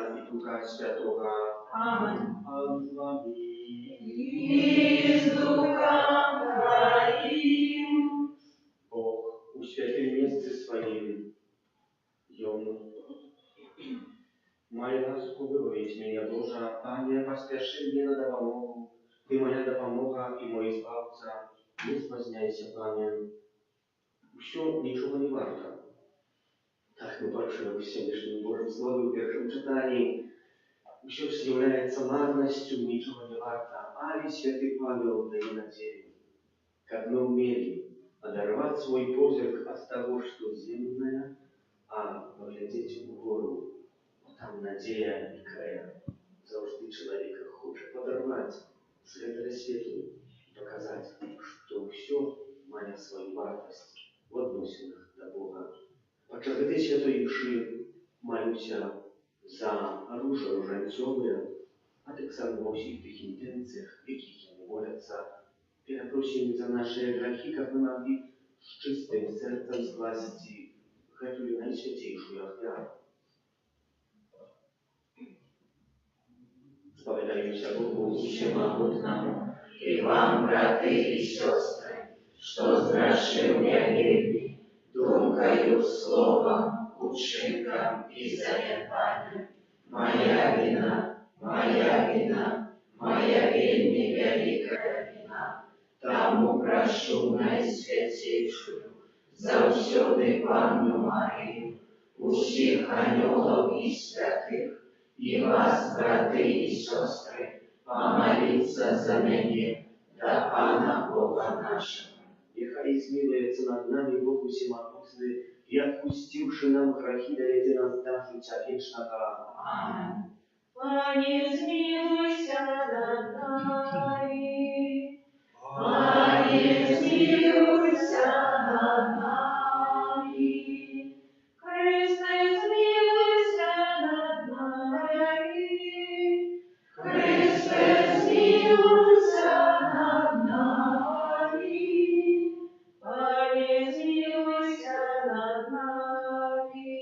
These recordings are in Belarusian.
Syna i Ducha Świętego. Amen. Pan z wami. I z duchem Twoim. Bóg uświęcił miejsce swoim. Ją moja lásku vybaviť mňa Boža, Panie, pasterszy mnie nada pomogу, Ty moja допомога і мой Збавця, не спазняйся, Пане. Усьо нічого не варто. Так ми бачили в сьогоднішньому Божому Слові у першому читанні. Усьо з'являється марністю, нічого не варто. Але Святий Павел дає надію, как мы умели оторвать свой позирк от того, что земное, а поглядеть в гору. Там надія якая завжди чоловіка хоче подорвати з этого світу і показати, що все має свою вартість в відносинах до Бога. Подчас этой святой мши молюся за оружие руженцовое, а так само во всіх тих інтенціях, в яких вони моляться. Перепросим за наши грехи, как мы могли с чистым сердцем скласти эту наисвятейшую оферу. Споведаемся Богу Всемогутному, и вам, браты и сестры, что зграшив я вірні, думкою, словом, учинком і занепанням. Моя вина, моя вельми великая вина. Тому прошу найсвятейшую, завсюди Панну Марію, усіх аньолов і святих, и вас, браты и сестры, помолиться за меня, да Пана Бога нашего. Нехай змилуется над нами Бог Всемогутный, и отпустивший нам грехи, дайте нас до життя вечного. Аминь. Пане, змилуйся над нами. Пане, змилуйся над нами. Христе, змилуйся над нами. Христе, змилуйся над нами. Пане, змилуйся над нами.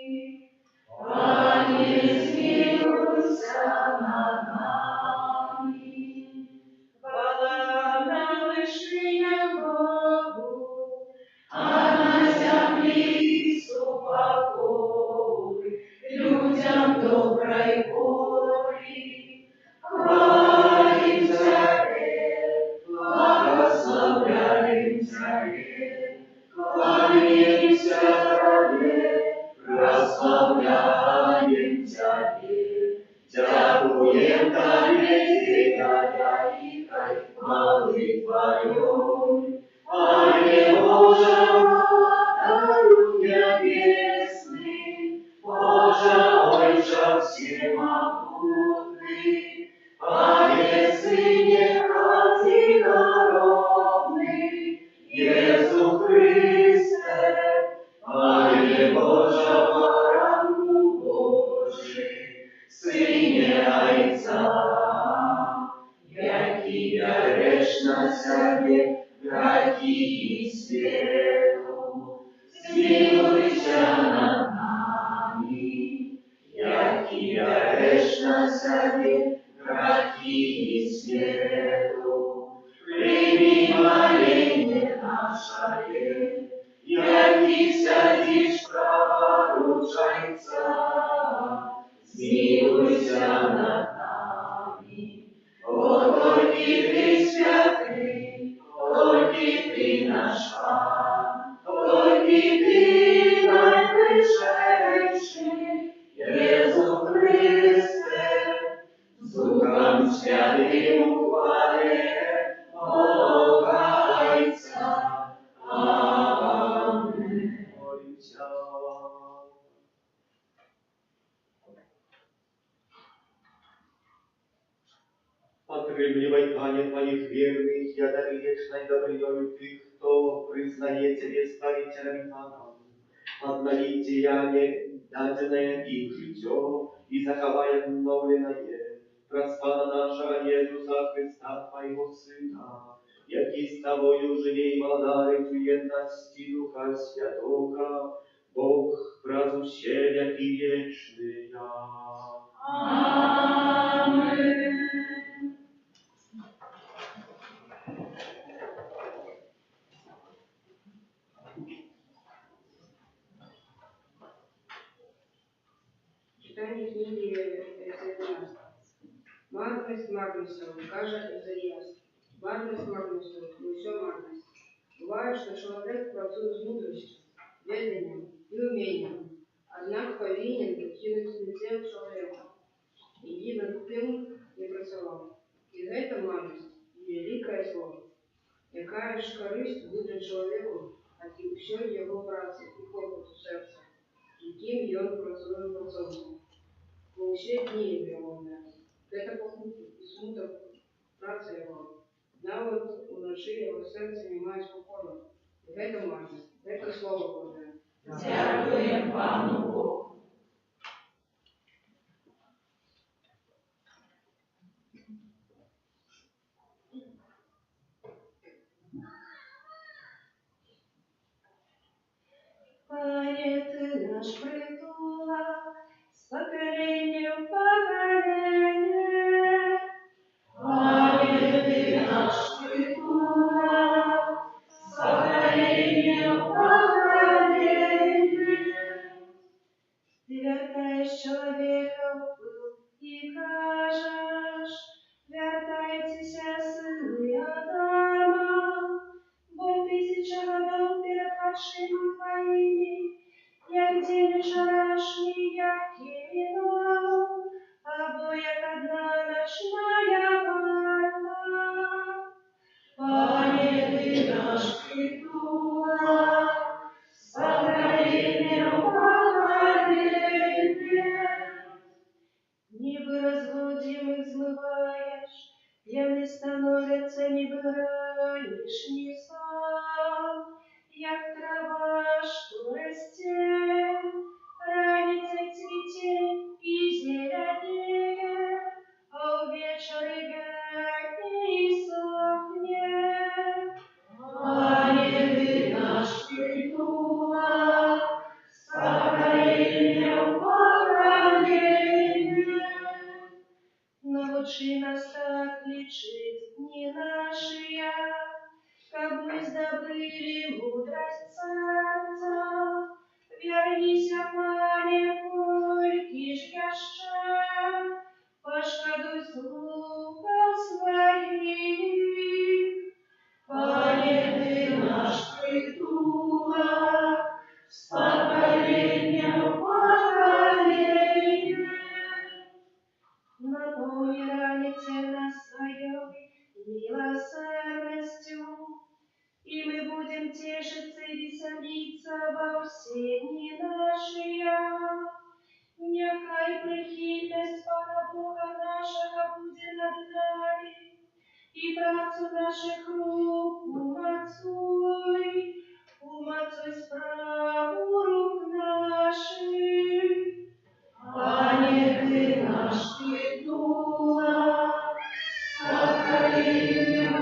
Пане, змилуйся над нами. Хвала на вишнях Богу, а на землі супокой, людям доброй волі. Хвалим Тебе, благословляем Тебе, кланяемся Тебе, прославляем Тебе, дякуем Тебе, Тебя великой хвалы Твоей. Пане Боже, Владарю небесный, Боже, Отче всемогутный, Пане Сыне одинородный, Иисус Христе, Пане Боже, Баранку Божий, Сыне Отца, який береш на себе грехи світу, змилуйся над нами, який береш на себе грехи світу. Прийми моління наше, який сядеш праворуч Отця, змилуйся над нами. О, тільки Ти святий, тільки Ти наш Пан, тільки Ти найвищий, Єсус Христе, з Духом Святим ухвали Бога Отця. Аминь. Молимся. Подкрепливай, Пане, Твоих верных, и одари вечной добрынёю Tych, кто признает Тебе Спасителем и Паном. Обнови деяние, даденное им житё, и заховай обновленное, Господа нашего Иисуса Христа, Твоего Сына, який с Тобою живей владарит в едности Духа Святого, Бог, правду все веки вечные. Читання книги Ісаїя. Марність, каже Ісаїас. Марність, не все марність. Буває, що чоловік працює з мудростю, веденням і умінням, однак повинен кинуть не чоловіка, і він тим не працював. І гэта марність великое зло. Якая ж користь буде чоловіку від усієї його праці і клопоту серця, яким ён працює працовцем. Бо усі дні його гэта похуті і смуток праці його. Навіть уночі його серце не має спокою. І гэта марність, гэта слово Боже. Дякуємо Пану Богу. Пане, Ты наш притулок, с поколения в поколение. Пане, Ти наш притулок, з покоління в покоління. Ты вертаешь человека в пыл и кажешь, вертайтесь, сыны Адама, бо 1000 годов перед вашими твоими, як день вчерашний, як вино, або як одна ночная варта. Пане, Ти наш притулок, з покоління в покоління. Ніби розлудимих змиваєш, п'яні становляться, ніби ранішній сон, як трава, що росте, раниться цвіте і зеленіє, а увечері вянет і сохне. Пане, Ти наш притулок, з покоління в покоління. Научи нас так лечить дни наши, как мы здобыли мудрость сердца. Вернися, Пане, кольки ж яще, пошкодуй слухов своих. Пане, Ти наш притулок, з покоління в покоління. Напомни ранице нас своей милосердностью, и мы будем тешиться и веселиться во все дни наши. Нехай прихильность Пана Бога нашего будет над нами, и працу наших рук умацуй справу рук наших. Пане, Ти наш притулок, з покоління в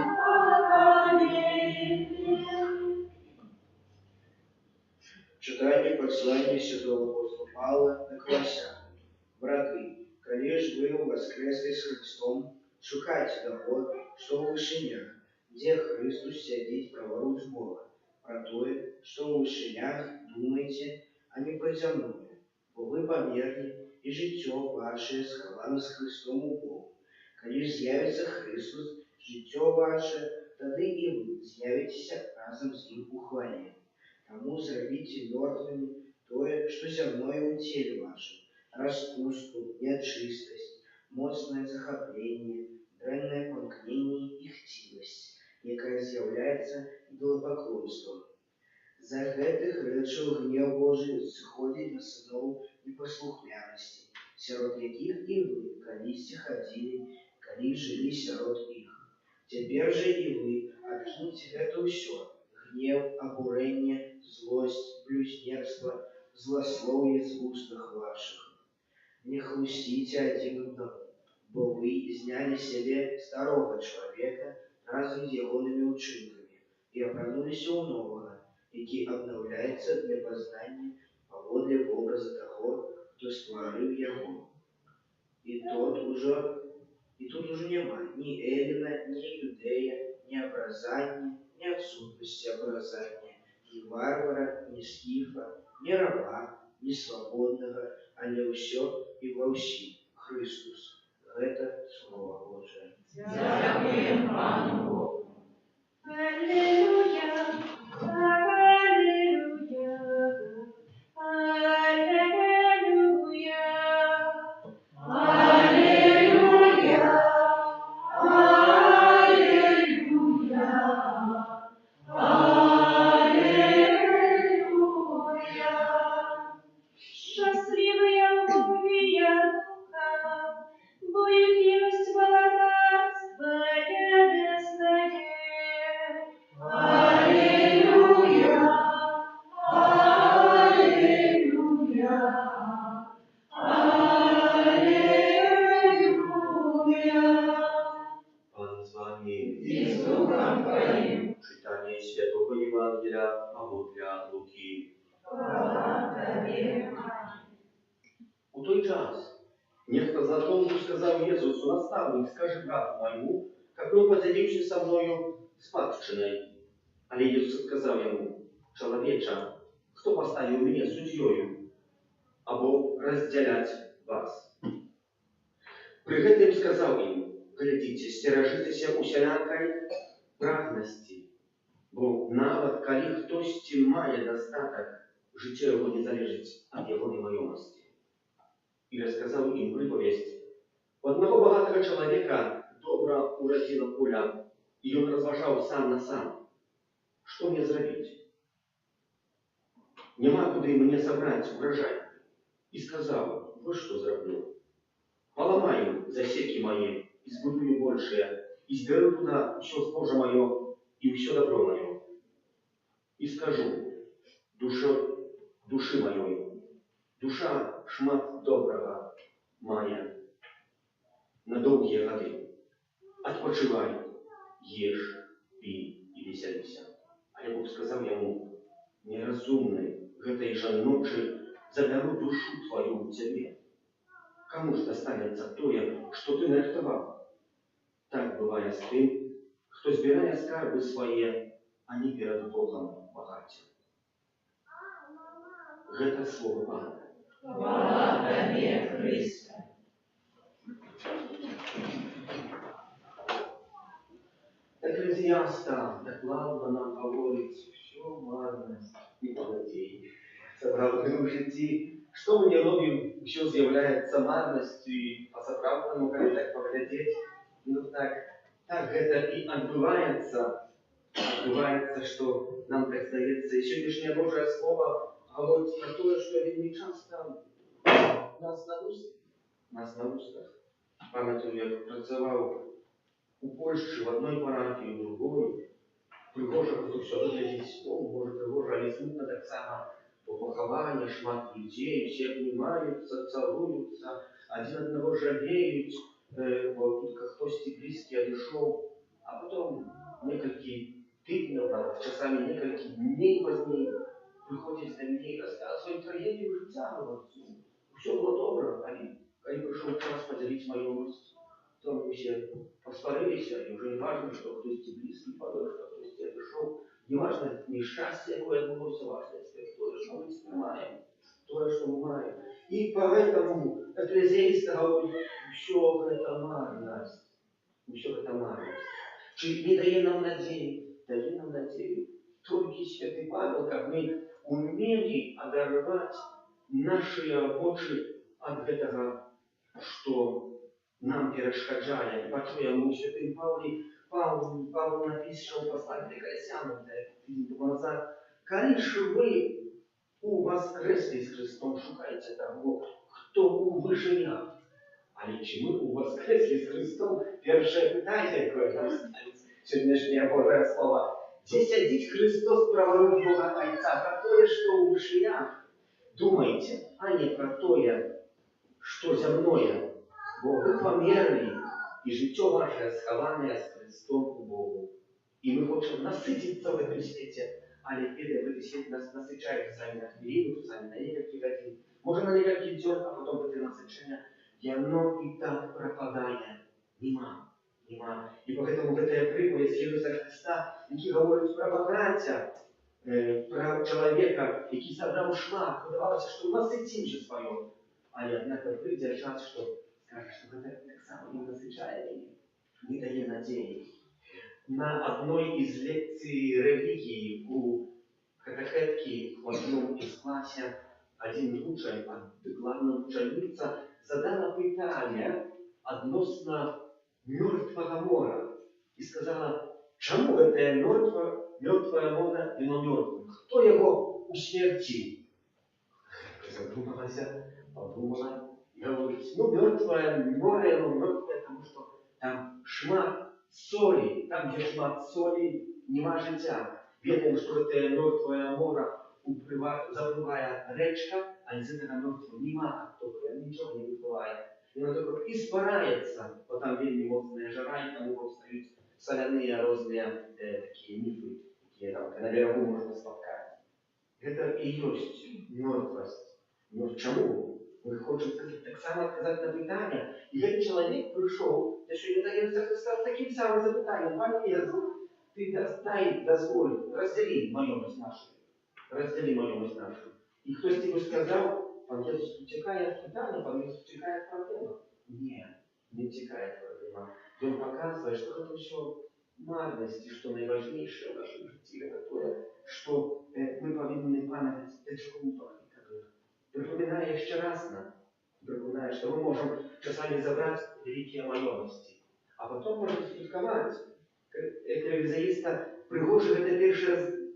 покоління. Читання послання святого апостола Павла на Колоссян. Браты, коли ж вы воскресли с Христом, шукайте того, что в вышинях, где Христос сидит праворуч Бога, про тое, что в вышинях думайте, а не про земное, бо вы померли, и житё ваше сховано с Христом у Богу. Коли ж з'явится Христос, житё ваше, тады и вы з'явитеся разом с Ним у хвале. Тому зробите мертвыми тое, что земное у теле вашем, распусту, нечистость, моцное захопление, дрэнное помкнение и хтивость, якая з'является идолопоклонством. За гэтых рэчаў гнев Божий сыходзіць на сыноў непаслухмяности, сярод якіх і вы калісьці хадзілі, калі жылі сярод іх. Цяпер жа і вы адкіньце гэта ўсё: гнев, обурение, злость, блюзнерство, злословие в устах ваших. Не хлустите один одному, бо вы зняли себе старого человека разом с ягоными учинками и обранулись у нового, який обновляется для познания паводле образа того, кто створил его. И тут уже нема ни Эллина, ни Юдея, ни образания, ни отсутности образания, ни варвара, ни скифа, ни раба, ні свободнага, але ўсё і ва ўсім. Христос. Гэта Слова Божие. Дякуємо Пану Богу. Аллилуйя, аллилуйя, аллилуйя. Аллилуйя, аллилуйя, аллилуйя. Счастливые молвия духа, бо их есть володарство небесное. Аллилуйя, аллилуйя, аллилуйя. Пан з вами. И с Духом Твоим. Читание Святого Евангелия Павла Луки. Хвала Тебе. У той час некто знакомому сказал Иисусу: «Наставник, скажи брату моему, как он поделился со мною спадщиной». Але Иисус сказал ему: «Человеча, кто поставил меня судьёю, або разделять вас?» При гэтым сказал им: «Глядите, стеражитеся усялякай прагнасці, бо нават калі хтосьці мае дастатак, жыццё яго не залежыць ад яго немаёмасці». И рассказал им приповесть. У одного богатого человека добра уродила поля, и он разважал сам на сам. Что мне сделать? Нема куды мне собрать урожай. И сказал: вот что сделаю. Поломаю засеки мои, и сбудую большее, и сберу туда все збожа мое, и все добро мое. И скажу души моей: душа шмат добрага мае на доўгія гады. Адпачывай, еш, пі і весяліся. Але Бог сказаў яму: неразумны, гэтай жа ночы забяру душу твою ў цябе. Каму ж дастанецца тое, што ты нарыхтаваў? Так бывае з тым, хто збірае скарбы свае, а не перад Богом багаце. Гэта слово Пана. Хвала Тебе, Христе. Экклезиаста докладно нам говорит: все марность и понадеяние. Сапраўдным житті, что мы не робим, все з'является марностью, и по-сапраўднаму, калі так поглядеть, ну так это и отбывается, что нам так здаецца. И сегодняшнее Божие Слово говорить про то, что вельми часто нас на устах. Пам'ятаю, як працював у Польщі в одной парафії, в другой. Пригожа, то все выглядит, Боже, пригожа, але смутно так само. По поховання, шмат людей, все обнимаются, целуются, один одного жалеют, бо тут хтось близкий одышоў, а потом некалькі тыдняў, нават часами некалькі дней поздней приходят ко мне и рассказывают трагедию жыцця. Все было добро, калі пришел час поделить маёмасць, то мы все посварились, и уже не важно, что кто-то близкий помер, что кто-то одышоў. Не важно несчастье, какое отбылось, важно то, что мы снимаем, то, что мы маем. И поэтому Экклезиаст говорит: все это марность. Все это марность. Чи не дає нам надею? Дає нам надею. Только Святый Павел, как мы умели одаровать наши очи от этого, что нам перешкоджає. І почуємо у Святым Павел написал в послании Колоссянам, видимо, назад: «Коли ж вы у воскресли с Христом, шукайте того, хто у вышинях». Але чи ми у воскресли с Христом? Перше питання, яке нам ставить сьогоднішнє Боже Слово: «Де сидить Христос праворуч Бога Отца? Про то, что у вышинях думайте, а не про то, что земное. Бо вы померли, и життя ваше сховане с Христом у Богу. И мы хочем насытиться в этом свете, але в этом свете нас насыщает сами на хвилину, сами на несколько годин, может на несколько дней, а потом это насыщение, и оно и так пропадает. Нема. И поэтому эта приповедь Иисуса Христа, який говорить про багаття, про чоловіка, який забрав шмат, подавалося, що наситився своєю. Але, однако, прийде час, що скаже, що це так само не насичає мене, не дає надії. На одной из лекций религии у катехетки в одном из классе один учень, главная ученица, задала питание относно мертвого мора и сказала, чему это мертвое море и мертвым? Кто его усмертил? Задумалась, подумала и говорит, ну мертвое море, оно мертвое, потому что там шмат соли, там, где шмат соли, нема життя. Ведаем, что это мертвое море запливає речка, а з этого мертвого нема оттока, нічого не випливає. І воно тільки іспирається, бо там вельми моцна жара, і тому повстають соляные разные такие мифы, которые там на берегу можно споткать. Это и есть мертвость. Но чому? Ми хочемо так само сказати на питання. І як чоловік прийшов, те, що він дається Христа, таким самим запитанням, Пане Єзу, ти дозволь, розділи майомість нашу. Розділи майомість нашу. І хтось тобі сказав, Пан Єзус втікає від питання, Пан Єзус втікає від проблеми. Ні, не втікає від проблеми. Він показує, що це все марність, і що найважніше в нашому житті, це те, що ми повинні пам'ятати, для чого ми покликали. Припоминає ще раз нам, припоминає, що ми можемо часами забрати великі майомості, а потім можемо спілкувати. Телевізоїста пригожує це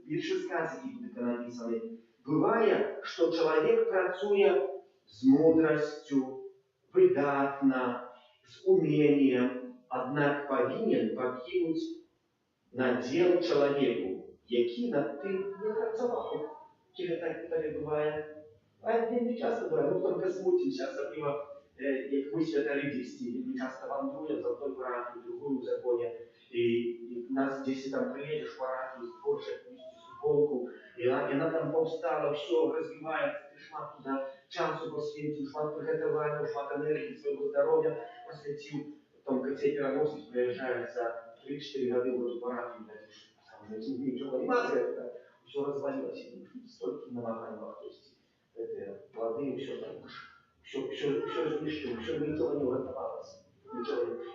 перший сказ, який буде написаний. Буває, що чоловік працює з мудростю, видатно, з умінням, однак повинен покинути наділ чоловіку, який над тим не працював. Чи так буває? А не часто буває, ми тільки смутимося, особливо, як ми святолюбівці, ми часто вандруємо з одної парафії в другую в законі, і нас десь там приїдеш в парафію, сборщик, футболку, і вона там повстала, все, розвивається, ти шмат туди часу посвятив, шмат приготування, шмат енергії, свого здоров'я посвятив, там коцей переносить, приїжджає за 3-4 роки в эту парафію, там вже нічого не має, все розвалилося, стільки намагань в хтось. Плоды, все там, все знищено, все нічого не врятувалося.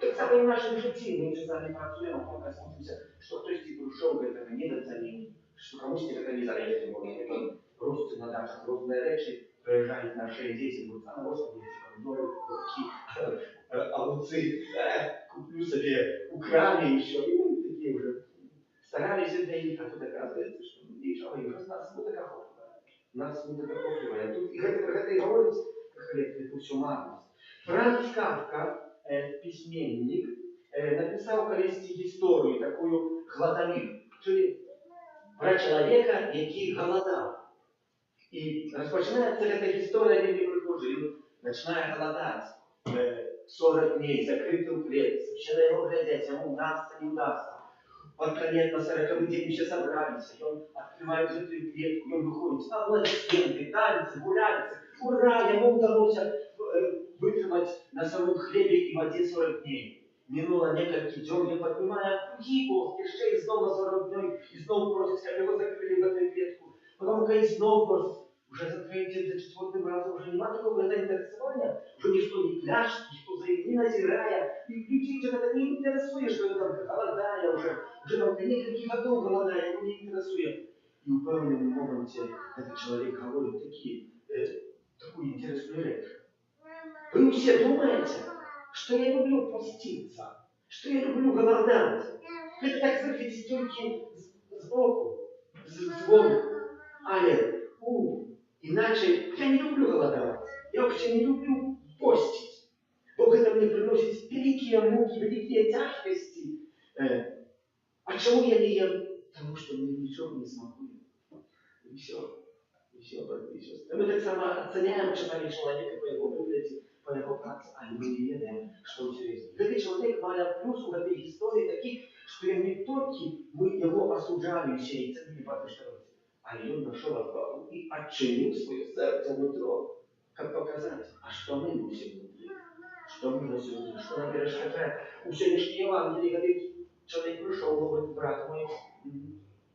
Так само і в нашому житті, ми часами працюємо, поки смотримося, що хтось прийшов, говорить, це недооцінив, що комусь це не залежить, може, рости на дачах, різні речі, приїжджають наші діти, говорять, а господи, помідори, огурки, огурці, куплю собі у крамі ще, і ми такі вже старалися для них, а тут оказується, що нічого, і вже нас буде каховка. Нас не докопливає. Тут і гэта і говорить, це все марність. Франц Кафка, письменник, написав колись історію, таку Гладомір, czyli про чоловіка, який голодав. І розпочинається ця історія, вельми прихожа. Він починає голодати 40 днів, закритий у клетці. Все на його глядять, йому вдасться, не вдасться. Под конец на 40-й день все собрались, и он открывает эту клетку, и он выходит, аплодисменты, танцы, гуляются. Ура, ему удалось выжимать на своем хлебе и воде 40 дней. Минуло несколько дней, я поднимаю гибов, и снова на 40 дней, и снова просит, как его закрыли в эту клетку. Потом и снова просит, уже за третьим, за четвертым разом уже нема такого заинтересования, уже ничто не пляшет, ничто не назирая, и людей уже это не интересует, что он там голодая уже там несколько годов голодая, его не интересует. И в певному моменте этот человек говорит такую интересную речь. Вы все думаете, что я люблю поститься, что я люблю голодать. Это так слышите только сбоку, звонку. Але, иначе я не люблю голодать, я вообще не люблю постить. Бог это мне приносит великие муки, великие тяжкости. А чему я не ем? Потому что мне ничего не смогу. И все. И все, братья и сестры. Мы так само оценяем часами человека по его выгляде, по его праце, а мы не ведаем, что интересно. Этот человек мая плюс в этой истории таких, что не только мы его осуждали все и ценили по отношению, а он нашел отвагу и отчинил свое сердце внутри. Как показать? А что мы носим внутри? Что мы носим внутри? Что нам перешкажает? У сегодняшнего Евангелия говорит, человек пришел, говорит, брат мой,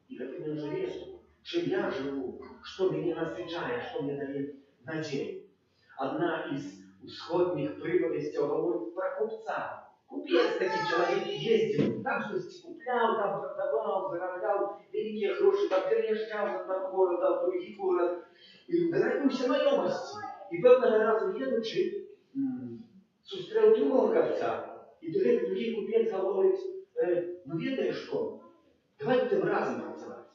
и как ты живешь? чем я живу, что меня насыщает, что мне дает надежду. Одна из исходных приповестей говорит про купца. Купец такой человек ездил, там что-то куплял, там продавал, зароблял великие гроши, там переезжал с одного города в другой город и добився знайомості. І певного разу їдучи, зустрів другого купця. І другий купець говорить, ну ведаєш що, давай будем разом працювати.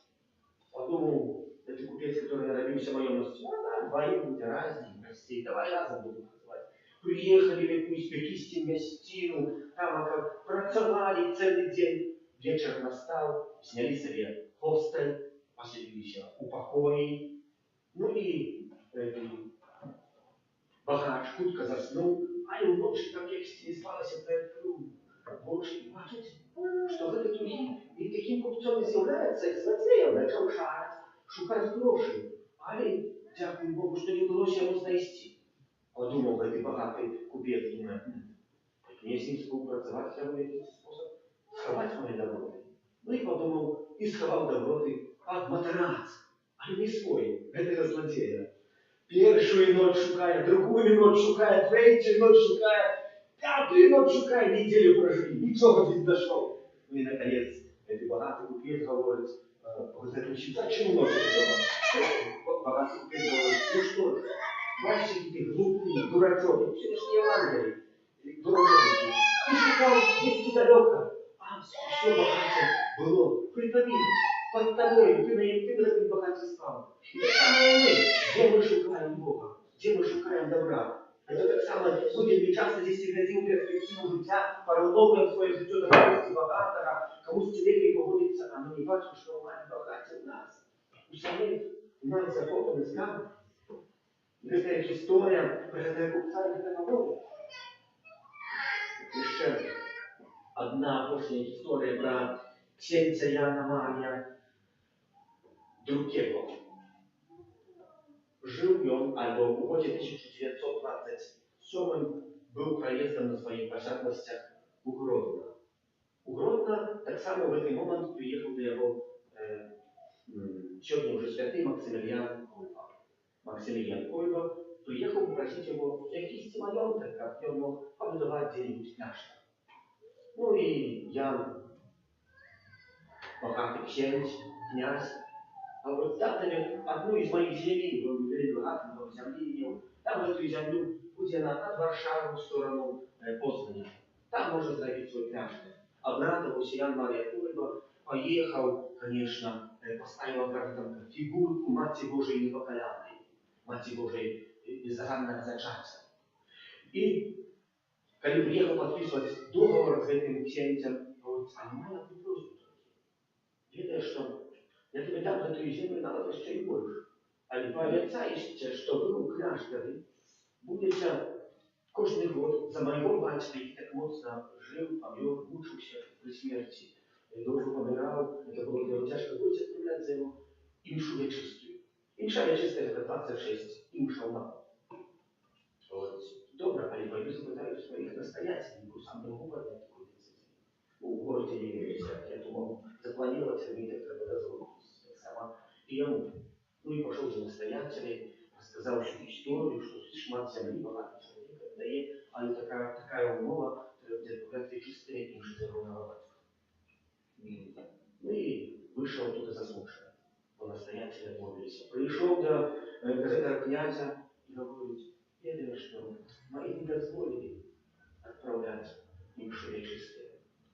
Подумал, это купец, который добился знайомості, ну да, двоим будем разные, прости, давай разом будем працювати. Приехали в якусь пекистую гостину, там працевали целый день. Вечер настал, сняли себе хостель, поселились у покои. Ну и багач хутко заснув, а й вночі так як стіліспалася перед кругом. Божий бачить, що ви такий, він таким купцом і з'являється, як злодієм, почав шукати гроші. Але, дякую Богу, що не вдалося йому знайти. Подумав, цей багатий купець, думає, як мені з ним співпрацювати, треба якийсь спосіб сховати мої доброти. Ну і подумав, і сховав доброти під матрац, але не свой, этого злодея. Першую ночь шукая, другую ночь шукая, третью ночь шукая, пятую ночь шукая, неделю прожили, ничего не нашел. Ну и наконец, этот богатый купец говорит, зачем ночь это? Богатый купец говорит, ну что ж, мальчики ты глупые, дурачок, все ж не Евангелие, дурачок. Ты шукал здесь далеко, а все богатое было при тобе, под тобой, ты на этом богатством. И так само мы, где мы шукаем Бога, где мы шукаем добра. Это так само будет не часто здесь глядим перспективу життя, паралогуем своє життя до когось багатого, комусь легкий погодиться, а ми не бачимо, що має багаті в нас. У самих у нас захоплений скарб. І це як історія пригадає купця і категорії. І ще одна остання історія про księcia Jana Maria II. Żył ją, albo w uchodzie 1927 był проездом на своих posiadłościach u Grodna. U Grodna tak samo w ten moment przyjechał do jego сегодня уже святый Максимилиан Кольба. Максимилиан Кольба приехал попросить его якийсь маёнток, как он мог побудовать где-нибудь кляштер. Ну и Ян, богатый księć, князь, а вот дав мне одну из моих земель, он великий богатый, много земли имел, там в эту землю, где она от Варшавы в сторону Познания, там можно сделать свой кляштер. Обрадовался Ян Мария Кольба, поехал, конечно, поставил там фигурку Матери Божией Непокаянной, Матери Божией беззаганного зачатия. И когда приехал подписывать договор с этим księciem, говорит, а не моя просьба. Ведаешь, что я тебе дам за эту землю навод еще и больше. А не пообещаете, что вы в кляштере будете каждый год за моего батька, и так моцно жил, помер, мучился при смерти, долго помирал, это было для него тяжко, будете отправлять за его имшу вечистую. Имша вечистая это 26, имша ума. Вот. Добре, а я пойду запитаю своих настоятелей, сам не могу поднять такую инициативу. В городе не верится, я думал, запланировать это треба дозволить. Так само и я ну и пошел за настоятелей, рассказал всю историю, что шмат земли богатый человек дает, а и такая умова, где богатые чистые, им же здорового батька. Ну и вышел оттуда заслушанный. По настоятелю отмовились. Пришел до этого князя и говорит, ведаю, что мои не дозволили отправлять им чистые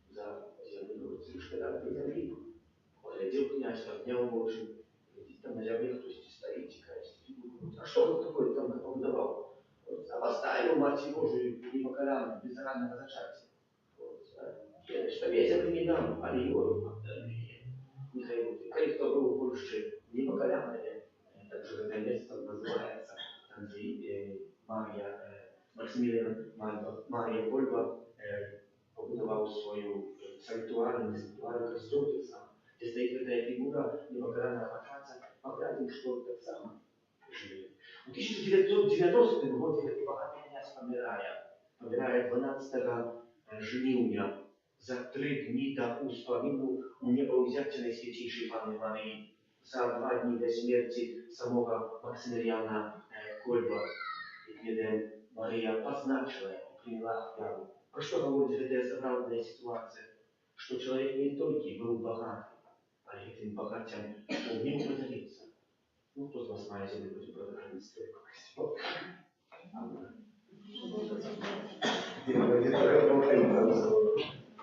за землю. Говорит, слушай, когда ты земли, поглядел князь, обнял Божий, видите, там на земле кто-то стоит, текает. А что вот такое там побудовал? Вот, а поставил Матерь Божию непокаянную, беззаганного зачатия. Вот, что я землю не дам, а его Михаил, кто был в Польше непокаянный, также это место называется, там где Максимилиан Мария Кольба побудовал свою санктуарную, несанктуарную костюм, где стоит эта фигура непокаянного патрица, пограбил, что так само жили. В 1990 году этот богатый князь помирает 12 жнивня. За 3 дні до успомину у небоузятия Найсвятейшей Панны Марии за 2 дні до смерті самого Максимиліана Кольба, де Марія позначила його, прийняла віру. Про що говорить эта забавная ситуация? Что человек не только был богатым, а этим богатым умел поделиться. Ну, кто из вас знает, если вы будете продолжать историю?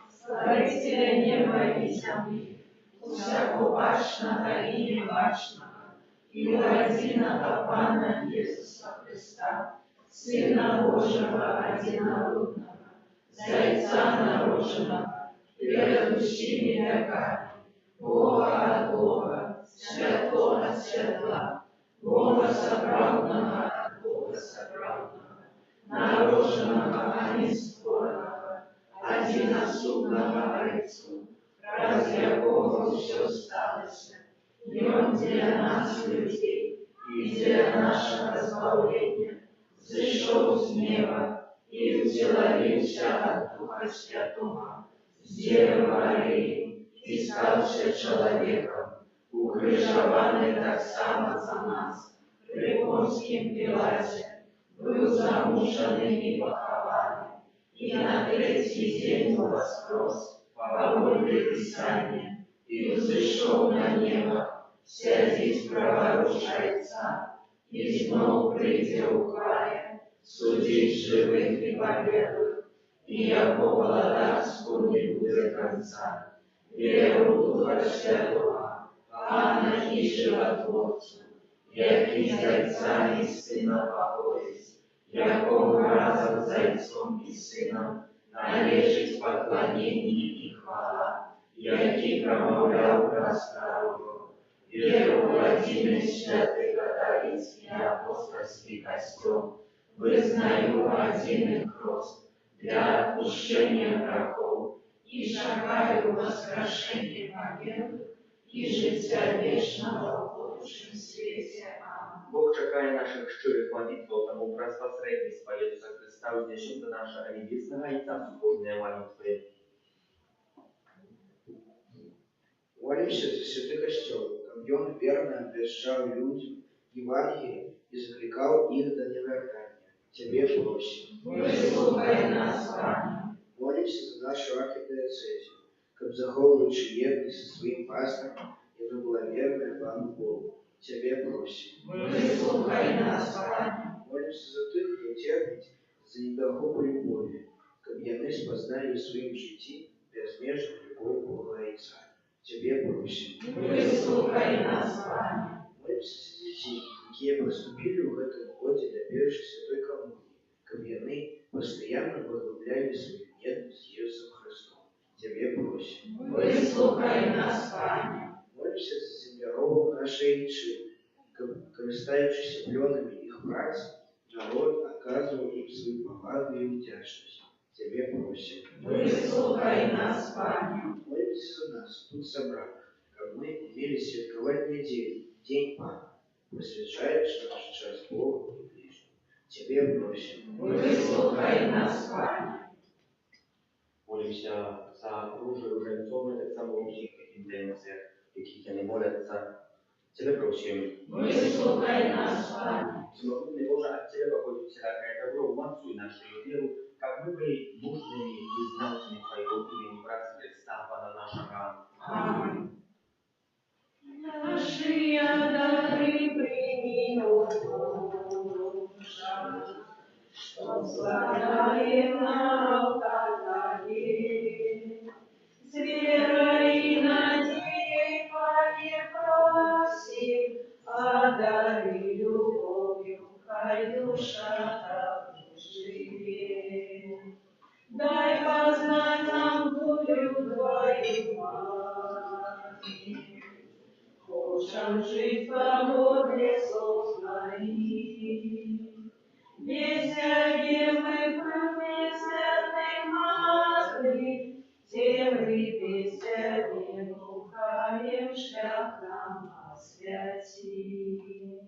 Створителя неба и земли, усяко башного и небашного, и единого Пана Иисуса Христа, Сына Божьего одинородного, Зайца народженного, пред всеми веками, Бога от Бога, Святого от Святла, Бога соправдного от Бога соправдного, народженного, а не створенного, одиносубного Отцу, разве Богу все сталося, и Он для нас, людей, и для нашего избавления, зашел с неба и втеловился от Духа Святого, с Девы Марии, и ставший человеком, укрыжованный так само за нас, при Понским Пилате, был замученный и похованный, и на третий день воскрес, по воле Писания, и взошел на небо, сядет праворуч Отца, и снова придя ухвале, судить живых и померлых, и яко владарству не будет конца. Веру в Духа Святого, Анна и Животворцу, яки из Отца и Сына походит, яко разом Зайцом и Сыном належит поклонение и хвала, яки промовлял пространство, веру в один святый католический апостольский костел, вызнаю один крест для отпущения грехов, и шагаю воскрешение померлых и життя вечного в будущем свете. Аминь. Бог чекає наших щирих молитв, тому про посредництво Ісуса Христа вознесем до нашего небесного Отца субботные молитвы. Молимся за святый костел, как он верно обещал людям Евангелие и закликал их до невертания. Тебе просим. Выслухай нас, Пане. Молимся за нашу архидиоцезию, как заховывающий едный со своим пастором и за благоверное вам Богу. Тебе просим. Выслухай нас, Пане. Молимся за тых, кто терпит за недохопу любови, как яны спознали в своем житті безмежную любовь Бога Отца. Тебе просим. Выслухай нас, Пане. Молимся за детей, которые поступили в этом годе до первой святой коммунии, как яны постоянно возглавляли свою едность с Иисусом Христом. Тебе просим. Выслухай нас, Пане. Молимся за землеробов нашей Ильичи, как користающихся пленами их праці, народ оказывал им свою повагу и утяжность. Тебе просим. Выслухай нас, Пане. Молимся за нас, тут собранных, как мы имели святковать неделю, День Пана, посвящаешь наш час Богу и ближнему. Тебе просим. Выслухай нас, Пане. Молимся за ружою жильцов, так само у всіх інтенціях, яких я не моляться. Тебе просим. Выслухай нас, Пане. Всемогутный Боже, от Тебя походит добро, уманцуй нашу веру, как мы были нужными вызнавцами Твоего имени, брат Христа, Пана нашего. Аминь. Наши дары прими, о душа, что складаем на алтаре. С верой и надеей, Пане, просим, одари любовью, хай душа так живет. Дай познать нам волю Твою, Мать. Хочем жить по воле своей. Если мы кроме святой Матери, тем и песнями рукаем шлях нам освяти.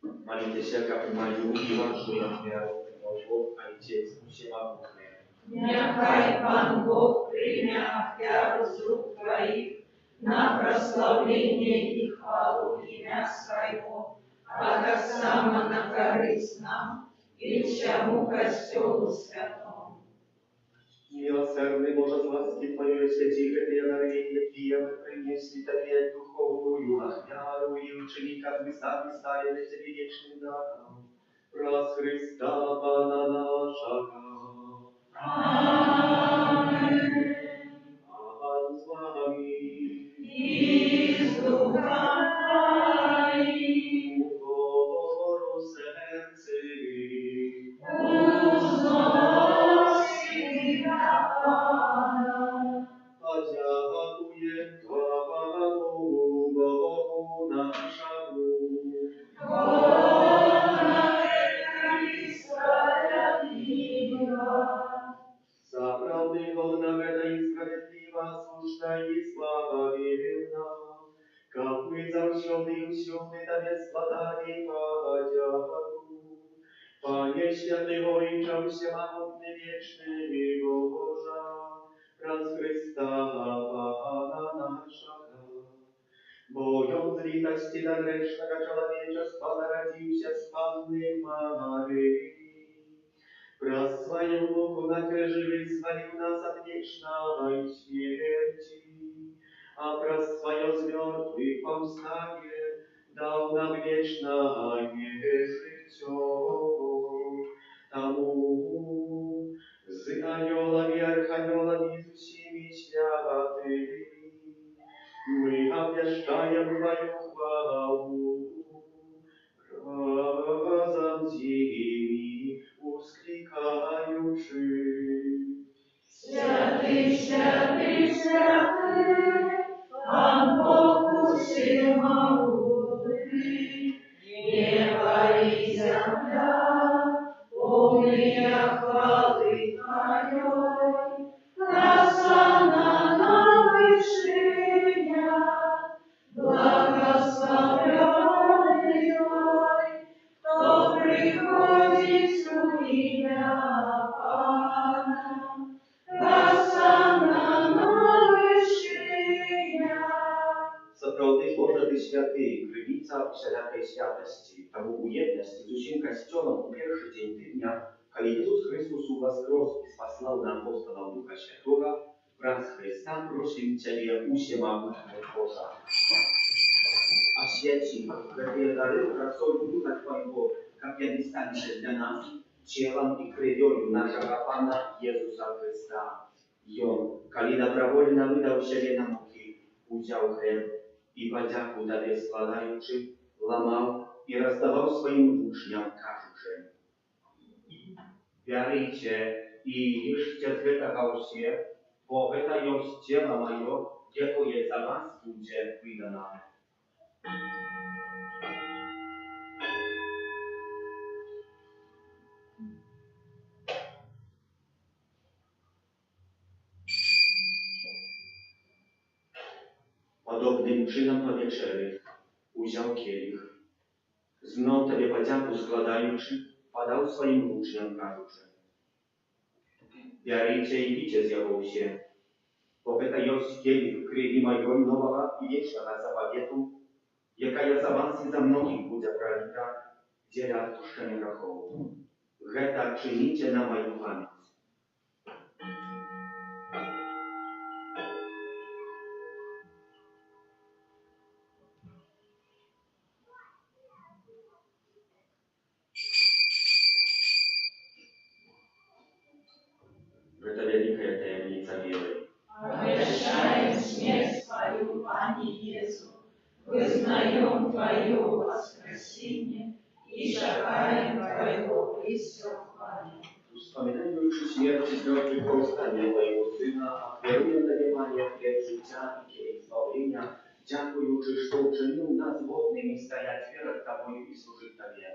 Молитесь, как мою и вашу веру, Бог, Отец, всемогутный. Нехай Пан Бог прийме офяру з рук Твоих на прославление и хвалу хвалу ім'я Своего, а так само на користь нам и всему Костелу Святому. Милосердный Боже, с ласки Твоей святи святые дары, какие мы принесли Тебе духовную охвяру и учеников мы сами стали на Тебе вечным даром. Раз Христа Пана нашего. Аминь. Пан с вами. И с духом Твоим. Укору сердце. Узноси на Пана. Подякуем Твоему Богу нашему. Заправды годного и справедливо, слушна и слава верна, как мы завсёды усюды Тебе складали подяку. Пане святый воинча всемогутный вечный Божа, раз Христа Пана нашего. Бо от литости до грешного человечества народился с Панны Марии. Раз свою руку на крыже вызволил нас от вечной смерти, а про свое с мертвых повстание дал нам вечное житье. Тому с анgelами и архангелами с всеми святыми мы обвещаем Твою хвалу. Разом с ними воскликаючи. Святый, святый, святый, Пан Бог всемогутный, небо и земля, полные хвалы Твоей, красана на вышинях, благословенный Твой, кто приходит в имя Пана, красана на вышинях. Сапраўды Божа Ты святы, крыніца усялякай святасці, таму у еднасці з усім касцёлам у першы дзень тыдня, калі Ісус Христос уваскрос і спаслаў на апостолаў Духа Святога, праз Христа просім Цябе усемагутны Божа. Освяти гэтыя дары красою Духа Твайго, каб яны сталіся для нас целам і крывёю нашага Пана Езуса Христа. Ён, калі добровольна выдаў сябе на мукі, узяў хлеб і падзяку Табе складаючы, ламаў і раздаваў сваім вучням, кажучы: «Бярыце і ешце з гэтага ўсе, бо гэта ёсць цела маё, якое за вас будзе выдана». Podobnym czynom po wieczery uziął kielich. Znów Tobie podzięku składający, podał swoim uczniom, кажучи: «Бярыце і піце з яго ўсе, бо гэта ёсць кielich крыві маёй новага і вечнага заповету, якая за вас і за многіх будзе пролита дзеля адпушчэння грахоў. Гэта чыніце на маю памяць». Это великая таємниця віри. Обещаем смерть Твою, Пане Иису, вызнаем Твое воскресение и шагаем Твоего преступления. Wspominając śmierć i zmrotnych powstania Twojego Syna, ofiaruję Tobie, Panie, chleb życia i kielich zbawienia, dziękujący, że uczynił nas godnymi stajać przed Tobą i służyć Tobie.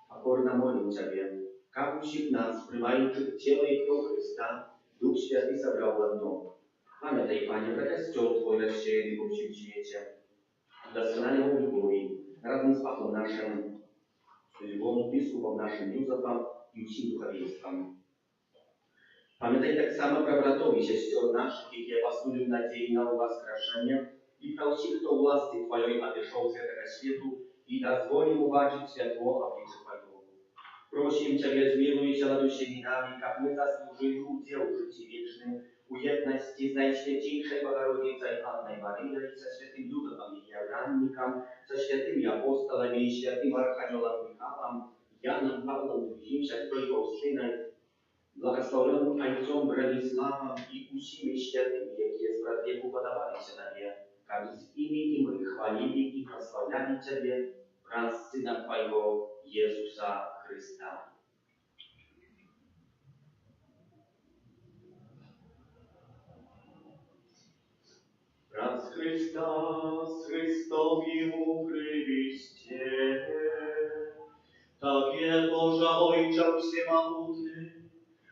Покорно молим Ciebie, как усих нас, приймаючи тело и кровь Христа, Дух Святый собрал в одном. Памятай, Panie, про костел Твой рассеянный по всем свете. Досkonale его любови, разом с Папом нашим, с Львом, Biskupом нашим Józefem i усім духовенством. Pamiętaj tak samo про братов и сестер наших, які посудили надії на воскрешення, i prosimy do łaski Twojej, aby szedł z tego światu i dozwolił uważać światło oblicze Twojego. Prosimy Ciebie, zmiłuj się nad uszymi nami, jak my zasłużyli udział w życiu wiecznym, u jedności z Najświętejszej Bogorodicy Panny Maryi i ze świętym Józefem i Rannikiem, ze świętymi apostolami i świętym Archaniołem Michałem, Janem Pawłem II, Twojego Synem, błogosławionym Ojcem Bronisławem i usimi świętymi, jakie z wieku podawali się Tobie, aby z nimi chwalili i prosławiali Ciebie wraz z Syna Twojego, Jezusa Chrysta. Raz Chrystus, Chrystowi ukryliście, Tobie Boże Ojcze Wszechmogutny,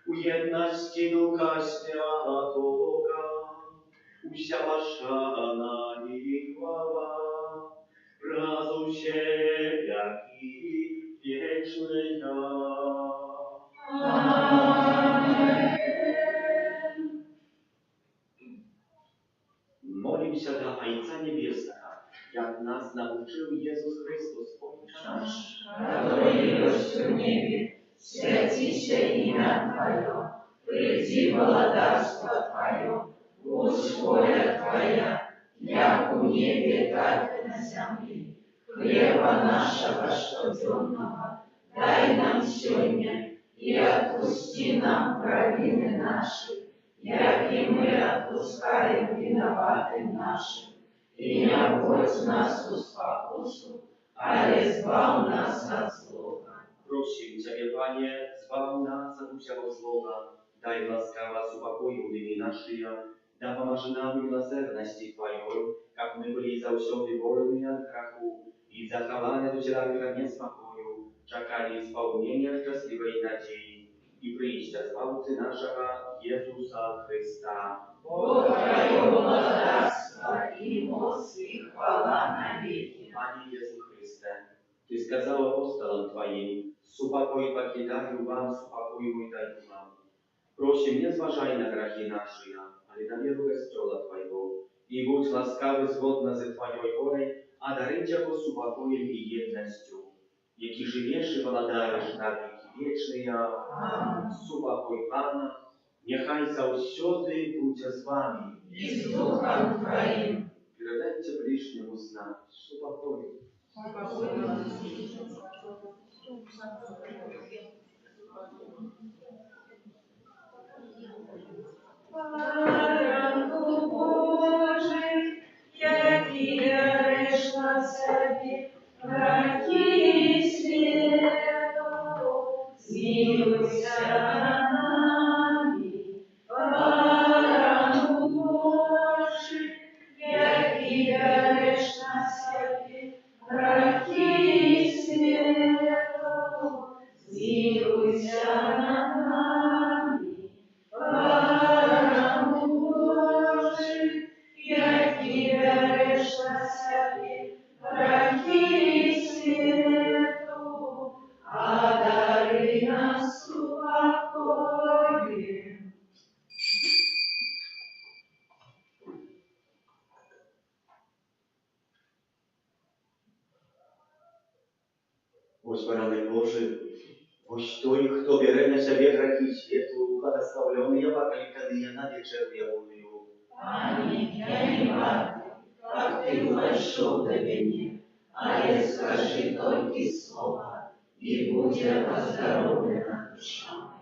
u jedności Ducha Świętego, usiała szana i chwała, razu się jak i wieczny ja. Modlimy się dla Ojca Niebieskiego, jak nas nauczył Jezus Chrystus, Ojcze nasz. Который есть в небе, святися имя Твое, приди владарство Твое, будь воля Твоя, як у небе, так и на земле. Хлеба нашего штоденного дай нам сегодня, и отпусти нам провины наши, як и мы отпускаем виноватым нашим. И не вводь нас в спокусу, ale zbaw nas od złego. Prosimy Ciebie, Panie, zbaw nas od всякого złego, daj łaskawa spokoju dni naszych, da pomaży nam miłosierności Twojej, jak my byli zawsze wolni od grzechu i zachowane do Ciebie niespokoju, czekali spełnienia szczęśliwej nadziei i przyjścia Zbawcy naszego Jezusa Chrysta. Бог Твое владарство и моc и хвала навеки. Panie Jezu Chryste, Ty skazał apostolom Twoim, supokój покидаю вам, supokój mój daj wam. Prosим, nie zważaj na grzechy nasze, ale na wielu Kościoła Twojego i bądź łaskawy zgodnie ze Twoją wolą, a darujcie go supokojem i jednością, jaki żyjesz i władajesz na wieki wieczne. Supokój Pana, niechaj zawsze będzie z Wami. И с Духом Твоим. Передайте ближнему знать, supokój. Baranku Божий, який береш на себе гріхи світу, змилуйся над нами. Baranku Божий, який береш на себе гріхи світу, змилуйся над нами. Baranku Божий, який береш на себе гріхи світу, а даруй нам спокій. Господи Боже, ось той, хто бере на себе грехи світу, благословлений покликаний на вечерню волю. Аминь. Я не варта, как ты вошел до меня, а я скажи только слово, и будет поздоровлена душа моя.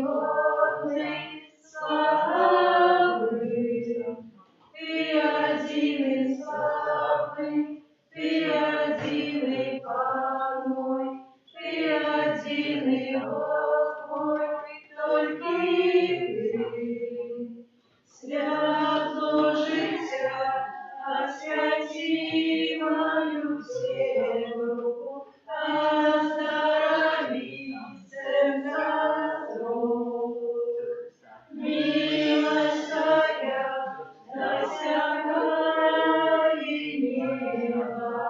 годный, славный. Ты один и славный, Ты один и Пан мой, Ты один и Бог мой, только Ты. Свято життя, освяти мою телу, оздорови сердца зло. Милость Твоя досягает неба,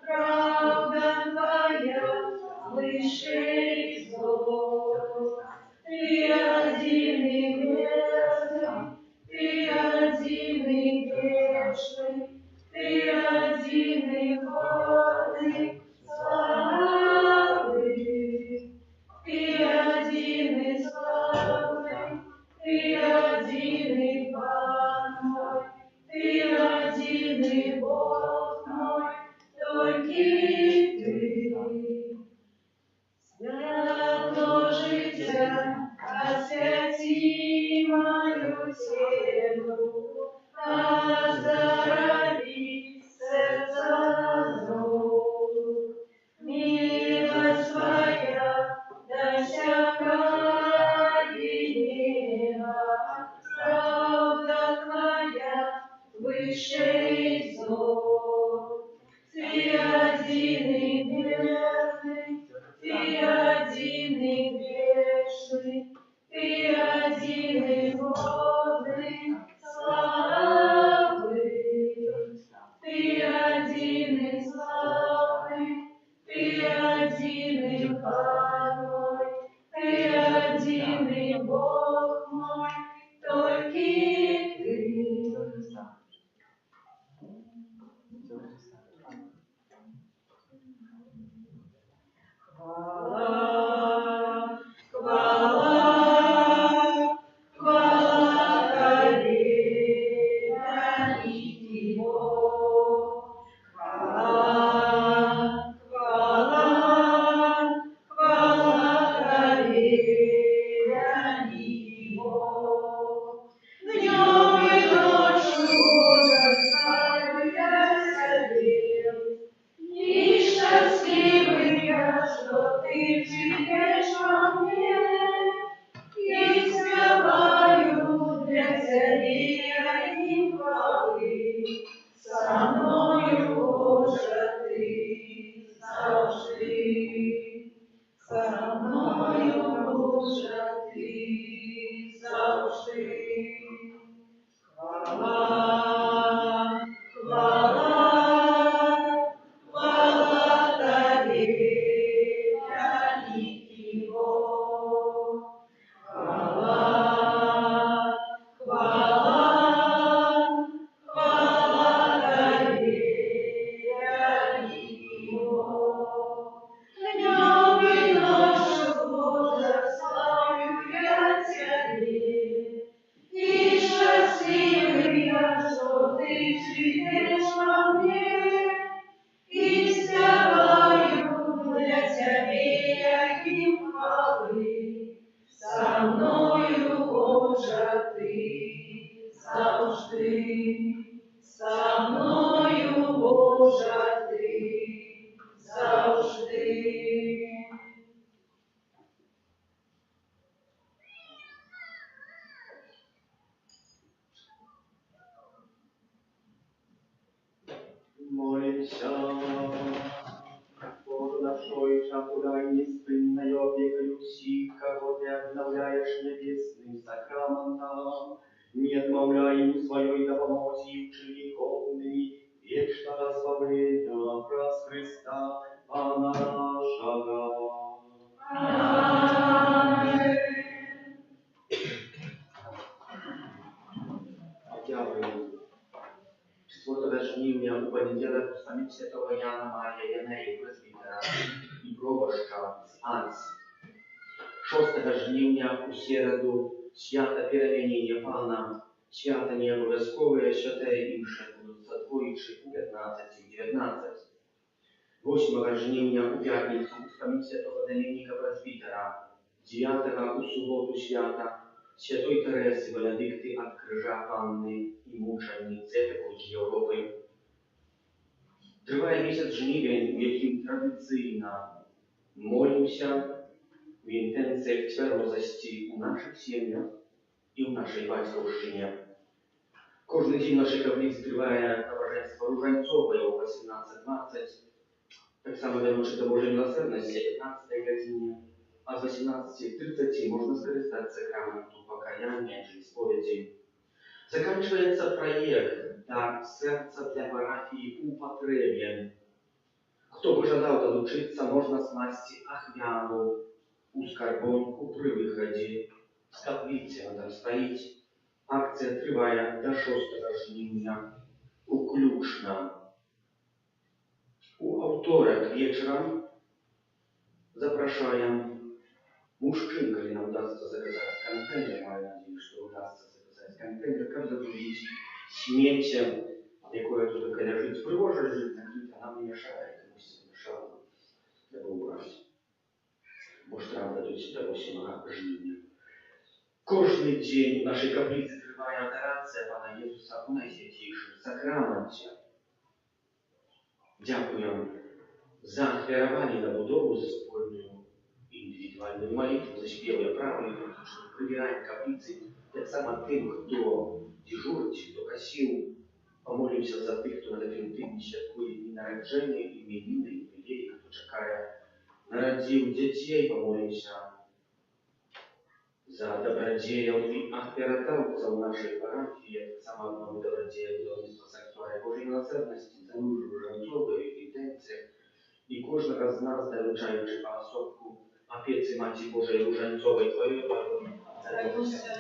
правда Твоя выше зло. Ты один и верный, Ты один и вечный, Ты один и годный, славный. Ты один и славный, Ты один и Пан мой, Ты один и Бог мой, только Ты. Свято життя, освяти мою телу, оздорови сердца зло. Милость Твоя досягает неба, правда Твоя выше зло. Ты один и верный, Ты один и вечный, Ты один и годный, славный. Ты один и славный, Ты один и Пан мой, Ты один и Бог мой, только Ты. Хвала, хвала, хвала Тебе, великий Бог. Хвала, хвала, хвала Тебе, великий Бог. Днем и ночью, Боже, славлю я Тебя. И счастливый я, что Ты живешь во мне, и спеваю для Тебя и хвалы. Со мною, Боже, Ты завжди, со мною, Боже, Ты завжди. Хвала, хвала, хвала Тебе, великий Бог. Хвала, хвала, хвала Тебе, великий Бог. Днем и ночью, Боже, славлю я Тебе. И счастливый я, что Ты живешь во мне, и спеваю для Тебя гимн хвалы. Со мною, Боже, Ты завжди, со мною, Боже, Ты завжди. Молимся, Боже нашой, шакудай неспынною опекою сих, кого Ты обновляешь небесным сакраментом, не отмовляй ему своей допомоги учениками вечного славления праз Христа, Пана нашего. Аминь. Дякую. 4 жнивня у понеділок у самі святого Яна Марія Янеї, пресвітера і пробоща з Анс. 6 жнивня у середу свято перемінення Пана, свято не обов'язкове, святе інше будуть задвоївши у 15 і 19. 8 жнивня у п'ятницю у самі святого Домініка пресвітера, 9 у суботу свята Святої Тереси Венедикти від Крижа Панни і мучениці Епохи Європи. Триває місяць жнивень, в яким традиційно молимося в інтенціях тверезості у наших сім'ях і в нашій батьківщині. Кожен день в нашій каплиці триває набоженство Ружанцової о 18:20, так само до ночі до Божої милосердності о 15 годині, а з 18:30 можна скористатися сакраменту покаяння чи сповіді. Заканчивается проект «Дар сердца для парафии употребен». Кто бы жадал долучиться, можно смасти ахвяну у скарбонку при выходе з каплиці, там стоїть. Акція триває до 6 жнивня, уключно. У авторок вечером запрошаем мужчин, коли нам удастся заказать контейнер, я надеюсь, что удастся заказать контейнер, как загрузить сміття, якое тут лежит. Пригоже лежит накрыто, нам не мешает, комусь не мешало, треба убрать. Бо штраф дадуть до 8 жнивня. Кожний день в нашій каплиці триває адорація Пана Єсуса у найсвятішому сакраменті. Дякуємо за ахвярування на будову, за спільну індивідуальну молитву, за спів'я правої, що прибираємо каплиці, так само тим, хто дежурить, хто косив. Помолимося за тих, хто на таким тижні святкує дні народження, іменини, ювілеї, хто чекає народів дітей, помолимося за добродеїв і ахвяратавців в нашій парафії, так само одному добродеїв Донецького Санктуаря Божої милосердності, за мужу Ружанцової інтенції, і кожного з нас, долучаючи поособку опеці Матері Божої Ружанцової, Твоєї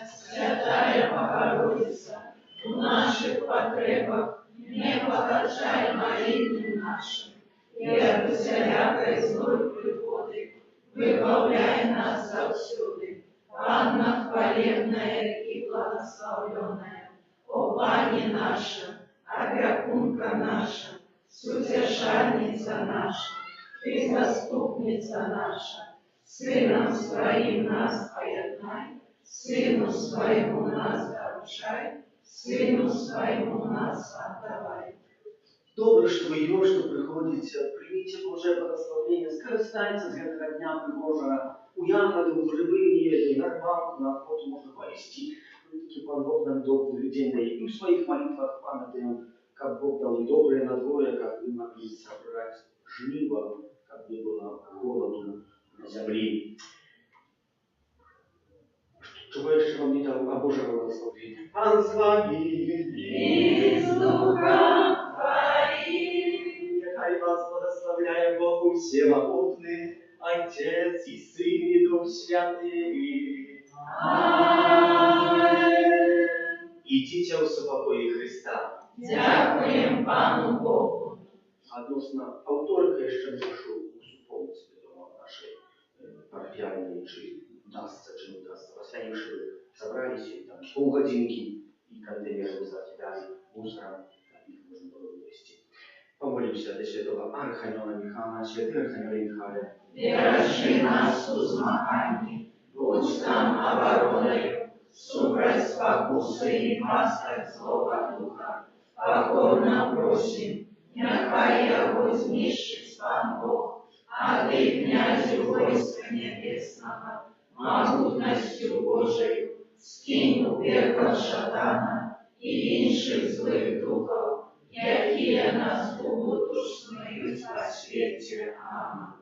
Святая Богородица, у наших потребах не погашай молитвы нашим, и от всякой злой приходы выбавляй нас отсюда. Анна хвалебная и благословенная, о Пане наша, опекунка наша, сутешальница наша, Ты заступница наша, Сыном Своим нас поеднай, Сыну Своему нас поручай, Сыну Своему нас отдавай. Добре, що ви його, що приходите, прийміть Боже благословення, скористайтеся з цього дня Божого, у ягоди, у гриби, і на рибалку, на охоту можна повести. Таки Пан Бог нам добрый день дает. И в своих молитвах памятаем, как Бог дал доброе надворье, как мы могли собрать жниво, как не было голоду на земле. Чего еще вам не дал, а Божьего благословения? Пан с вами! И с Духом Твоим! Нехай вас благословляет Бог всемогутный, Отец и Сын и Дух Святый. Аминь. Ідіть у супокої Христа. Дякуємо Пану Богу. Односно авторка я ще прошу у суповниці до нашої парафіальної, чи вдасться, чи не вдасться. Останніші ви собралися, там полгодинки, і контейнери закидали мусором, там їх можна було вивезти. Помолимся до святого Архангела Михаила, святого Архангела Михаила. Бережи нас у змаганні, будь нам обороною, супроть спокуси і пасток злого духа. Покорно просим, нехай його знищить Пан Бог, а ти, князю войска небесного, могутностью Божию, скинь у пекла шатана і інших злих духов, які нас будуть уснують по світі. Аминь.